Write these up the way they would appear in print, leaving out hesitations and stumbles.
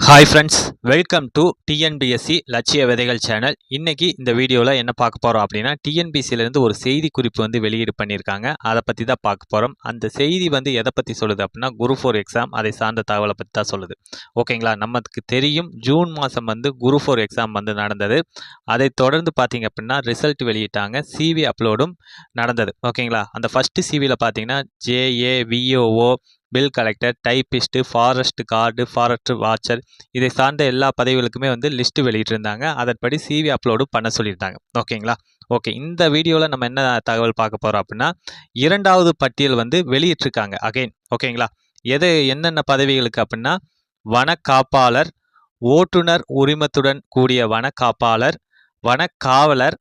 Hi friends, welcome to TNPSC லட்சிய விதைகள் channel. இன்னைக்கு இந்த வீடியோவில் என்ன பார்க்க போகிறோம் அப்படின்னா, டிஎன்பிஎஸ்சிலேருந்து ஒரு செய்தி குறிப்பு வந்து வெளியீடு பண்ணியிருக்காங்க. அதை பற்றி தான் பார்க்க போகிறோம். அந்த செய்தி வந்து எதை பற்றி சொல்லுது அப்படின்னா, குரூப் 4 எக்ஸாம் அதை சார்ந்த தகவலை பற்றி தான் சொல்லுது. ஓகேங்களா, நமக்கு தெரியும் ஜூன் மாதம் வந்து குரூப் 4 எக்ஸாம் வந்து நடந்தது. அதை தொடர்ந்து பார்த்தீங்க அப்படின்னா ரிசல்ட் வெளியிட்டாங்க, சிவி அப்லோடும் நடந்தது. ஓகேங்களா, அந்த ஃபஸ்ட்டு சிவியில் பார்த்தீங்கன்னா JA, VAO, bill collector, typist, forest guard, forest watcher இதை சார்ந்த எல்லா பதவிகளுக்குமே வந்து லிஸ்ட்டு வெளியிட்டிருந்தாங்க. அதன்படி சிவி அப்லோடு பண்ண சொல்லியிருந்தாங்க. ஓகேங்களா, ஓகே. இந்த வீடியோவில் நம்ம என்ன தகவல் பார்க்க போகிறோம் அப்படின்னா, இரண்டாவது பட்டியல் வந்து வெளியிட்டிருக்காங்க அகைன். ஓகேங்களா, என்னென்ன பதவிகளுக்கு அப்படின்னா, வனக்காப்பாளர், ஓட்டுநர் உரிமத்துடன் கூடிய வனக்காப்பாளர், வனக்காவலர்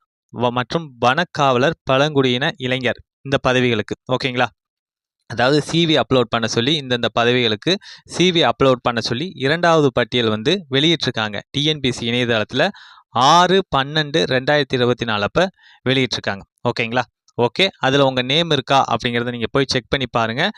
மற்றும் வனக்காவலர் பழங்குடியின இளைஞர், இந்த பதவிகளுக்கு. ஓகேங்களா, அதாவது சிவி அப்லோட் பண்ண சொல்லி இந்தந்த பதவிகளுக்கு சிவி அப்லோட் பண்ண சொல்லி இரண்டாவது பட்டியல் வந்து வெளியிட்டிருக்காங்க. டிஎன்பிஎஸ்சி இணையதளத்தில் 6/12/2024 அப்போ வெளியிட்டிருக்காங்க. ஓகேங்களா, ஓகே. அதில் உங்கள் நேம் இருக்கா அப்படிங்கிறத நீங்கள் போய் செக் பண்ணி பாருங்கள்.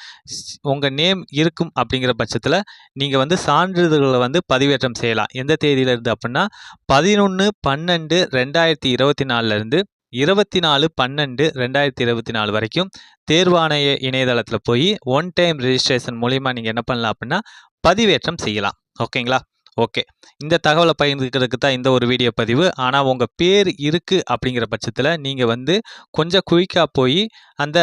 உங்கள் நேம் இருக்கும் அப்படிங்கிற பட்சத்தில் நீங்கள் வந்து சான்றிதழ்களை வந்து பதிவேற்றம் செய்யலாம். எந்த தேதியிலேருந்து அப்படின்னா 11/12/2024 24/12/2024 வரைக்கும் தேர்வாணைய இணையதளத்தில் போய் ஒன் டைம் ரெஜிஸ்ட்ரேஷன் மூலிமா நீங்கள் என்ன பண்ணலாம் அப்படின்னா பதிவேற்றம் செய்யலாம். ஓகேங்களா, ஓகே. இந்த தகவலை பகிர்ந்துக்கிறதுக்கு தான் இந்த ஒரு வீடியோ பதிவு. ஆனால் உங்கள் பேர் இருக்குது அப்படிங்கிற பட்சத்தில் நீங்கள் வந்து கொஞ்சம் குயிக்காக போய் அந்த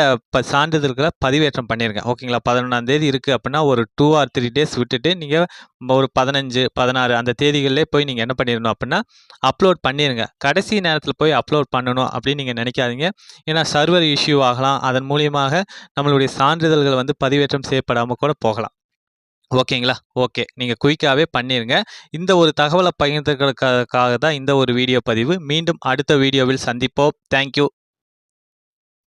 சான்றிதழ்களை பதிவேற்றம் பண்ணிடுங்க. ஓகேங்களா, 11ஆம் தேதி இருக்குது அப்படின்னா ஒரு 2 or 3 days விட்டுட்டு நீங்கள் ஒரு 15, 16 அந்த தேதிகளிலே போய் நீங்கள் என்ன பண்ணிடணும் அப்படின்னா அப்லோட் பண்ணிடுங்க. கடைசி நேரத்தில் போய் அப்லோட் பண்ணணும் அப்படின்னு நீங்கள் நினைக்காதீங்க. ஏன்னா சர்வர் இஷ்யூ ஆகலாம். அதன் மூலியமாக நம்மளுடைய சான்றிதழ்கள் வந்து பதிவேற்றம் செய்யப்படாமல் கூட போகலாம். ஓகேங்களா, ஓகே. நீங்கள் குயிக்காகவே பண்ணிடுங்க. இந்த ஒரு தகவலை பகிர்ந்துக்கிறதுக்காக தான் இந்த ஒரு வீடியோ பதிவு. மீண்டும் அடுத்த வீடியோவில் சந்திப்போம். தேங்க்யூ.